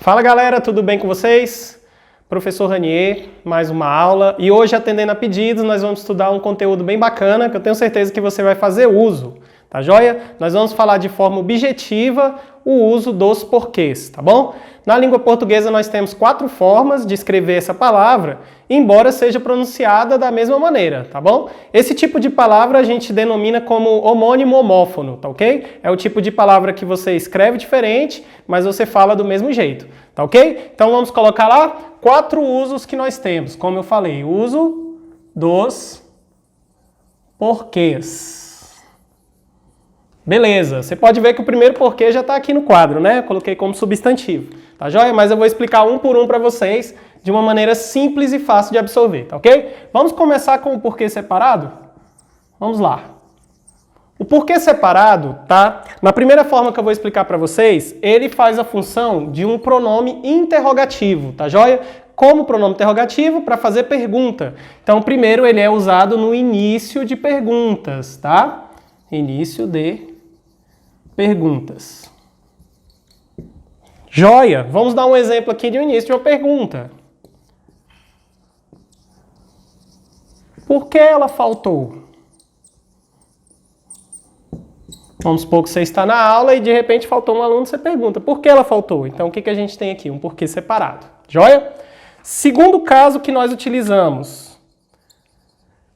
Fala galera, tudo bem com vocês? Professor Ranier, mais uma aula. E hoje, atendendo a pedidos, nós vamos estudar um conteúdo bem bacana que eu tenho certeza que você vai fazer uso, tá joia? Nós vamos falar de forma objetiva o uso dos porquês, tá bom? Na língua portuguesa nós temos 4 formas de escrever essa palavra, embora seja pronunciada da mesma maneira, tá bom? Esse tipo de palavra a gente denomina como homônimo homófono, tá ok? É o tipo de palavra que você escreve diferente, mas você fala do mesmo jeito, tá ok? Então vamos colocar lá 4 usos que nós temos, como eu falei, uso dos porquês. Beleza, você pode ver que o primeiro porquê já está aqui no quadro, né? Eu coloquei como substantivo, tá joia? Mas eu vou explicar um por um para vocês de uma maneira simples e fácil de absorver, tá ok? Vamos começar com o porquê separado? Vamos lá. O porquê separado, tá? Na primeira forma que eu vou explicar para vocês, ele faz a função de um pronome interrogativo, tá joia? Como pronome interrogativo, para fazer pergunta. Então, primeiro ele é usado no início de perguntas, tá? Início de perguntas. Joia! Vamos dar um exemplo aqui de um início de uma pergunta. Por que ela faltou? Vamos supor que você está na aula e de repente faltou um aluno, você pergunta, por que ela faltou? Então o que a gente tem aqui? Um porquê separado. Joia? Segundo caso que nós utilizamos,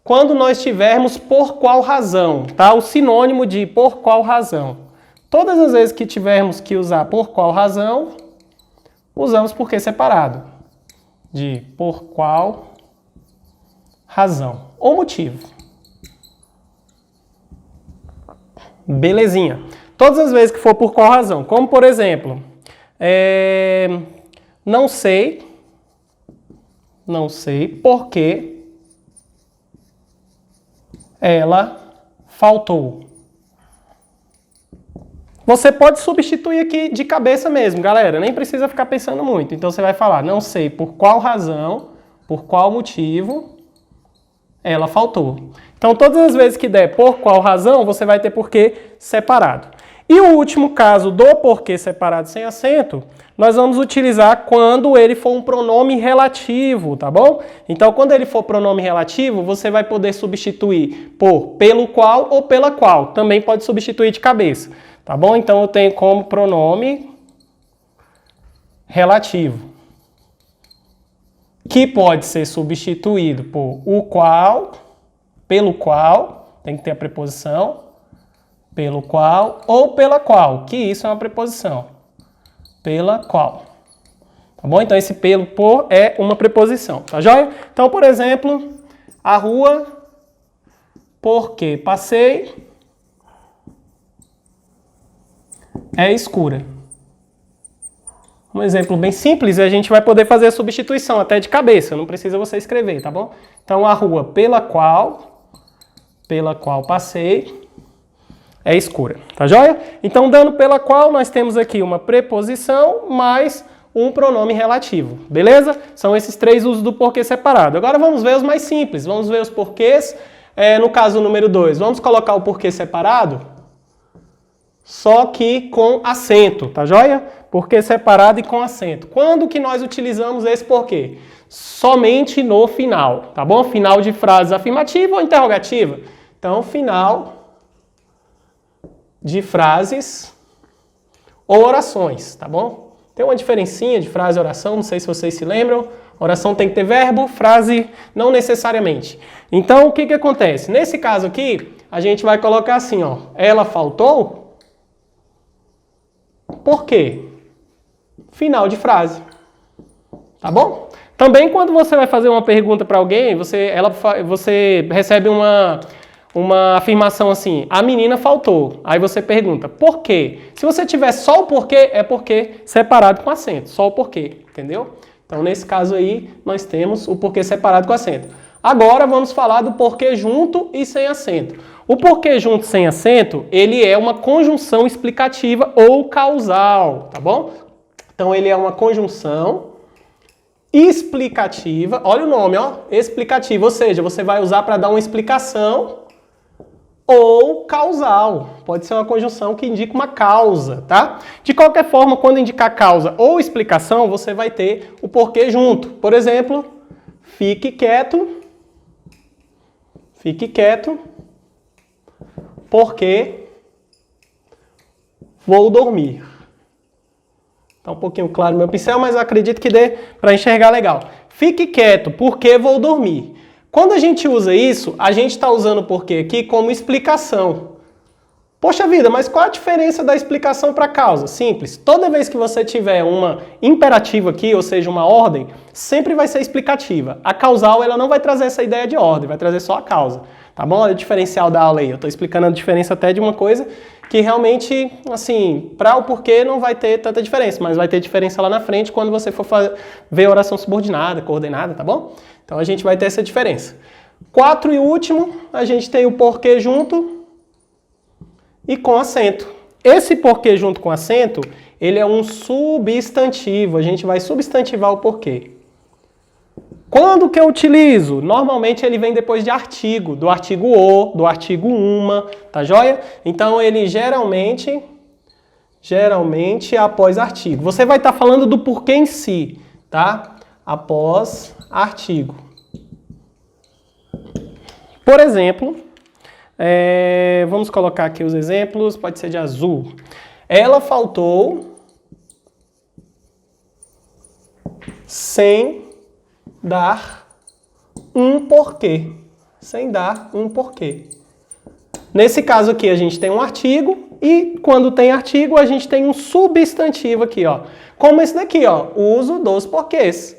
quando nós tivermos por qual razão, tá? O sinônimo de por qual razão. Todas as vezes que tivermos que usar por qual razão, usamos porquê separado. De por qual razão ou motivo. Belezinha. Todas as vezes que for por qual razão. Como, por exemplo, não sei por que ela faltou. Você pode substituir aqui de cabeça mesmo, galera. Nem precisa ficar pensando muito. Então você vai falar, não sei por qual razão, por qual motivo ela faltou. Então todas as vezes que der por qual razão, você vai ter porquê separado. E o último caso do porquê separado sem acento, nós vamos utilizar quando ele for um pronome relativo, tá bom? Então, quando ele for pronome relativo, você vai poder substituir por pelo qual ou pela qual. Também pode substituir de cabeça, tá bom? Então, eu tenho como pronome relativo, que pode ser substituído por o qual, pelo qual, tem que ter a preposição, pelo qual ou pela qual, que isso é uma preposição. Pela qual. Tá bom? Então, esse pelo por é uma preposição. Tá joia? Então, por exemplo, a rua porque passei é escura. Um exemplo bem simples e a gente vai poder fazer a substituição até de cabeça. Não precisa você escrever, tá bom? Então, a rua pela qual passei é escura, tá joia? Então, dando pela qual, nós temos aqui uma preposição mais um pronome relativo, beleza? São esses 3 usos do porquê separado. Agora vamos ver os mais simples, vamos ver os porquês. No caso número 2, vamos colocar o porquê separado, só que com acento, tá joia? Porquê separado e com acento. Quando que nós utilizamos esse porquê? Somente no final, tá bom? Final de frase afirmativa ou interrogativa. Então, final de frases ou orações, tá bom? Tem uma diferencinha de frase e oração, não sei se vocês se lembram. Oração tem que ter verbo, frase não necessariamente. Então, o que que acontece? Nesse caso aqui, a gente vai colocar assim, ó. Ela faltou? Por quê? Final de frase. Tá bom? Também quando você vai fazer uma pergunta para alguém, você recebe uma afirmação assim, a menina faltou. Aí você pergunta, por quê? Se você tiver só o porquê, é porquê separado com acento. Só o porquê, entendeu? Então, nesse caso aí, nós temos o porquê separado com acento. Agora, vamos falar do porquê junto e sem acento. O porquê junto sem acento, ele é uma conjunção explicativa ou causal, tá bom? Então, ele é uma conjunção explicativa. Olha o nome, ó, explicativa. Ou seja, você vai usar para dar uma explicação ou causal. Pode ser uma conjunção que indica uma causa, tá? De qualquer forma, quando indicar causa ou explicação, você vai ter o porquê junto. Por exemplo, fique quieto, porque vou dormir. Tá um pouquinho claro meu pincel, mas acredito que dê para enxergar legal. Fique quieto, porque vou dormir. Quando a gente usa isso, a gente está usando o porquê aqui como explicação. Poxa vida, mas qual a diferença da explicação para a causa? Simples. Toda vez que você tiver uma imperativa aqui, ou seja, uma ordem, sempre vai ser explicativa. A causal, ela não vai trazer essa ideia de ordem, vai trazer só a causa. Tá bom? Olha o diferencial da aula aí. Eu estou explicando a diferença até de uma coisa que realmente, assim, para o porquê não vai ter tanta diferença, mas vai ter diferença lá na frente quando você for ver oração subordinada, coordenada, tá bom? Então a gente vai ter essa diferença. 4 e último, a gente tem o porquê junto e com acento. Esse porquê junto com acento, ele é um substantivo, a gente vai substantivar o porquê. Quando que eu utilizo? Normalmente ele vem depois de artigo, do artigo o, do artigo uma, tá joia? Então ele geralmente é após artigo. Você vai estar falando do porquê em si, tá? Após artigo. Por exemplo, vamos colocar aqui os exemplos, pode ser de azul. Ela faltou sem dar um porquê. Sem dar um porquê. Nesse caso aqui a gente tem um artigo e quando tem artigo a gente tem um substantivo aqui, ó. Como esse daqui, ó, o uso dos porquês.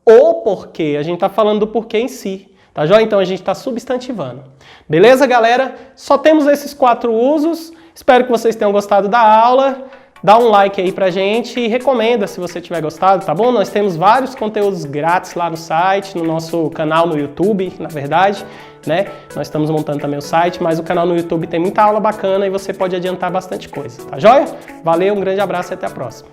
O porquê, a gente está falando do porquê em si, tá joia? Então a gente está substantivando. Beleza, galera? Só temos esses 4 usos. Espero que vocês tenham gostado da aula. Dá um like aí pra gente e recomenda se você tiver gostado, tá bom? Nós temos vários conteúdos grátis lá no site, no nosso canal no YouTube, na verdade, né? Nós estamos montando também o site, mas o canal no YouTube tem muita aula bacana e você pode adiantar bastante coisa, tá joia? Valeu, um grande abraço e até a próxima.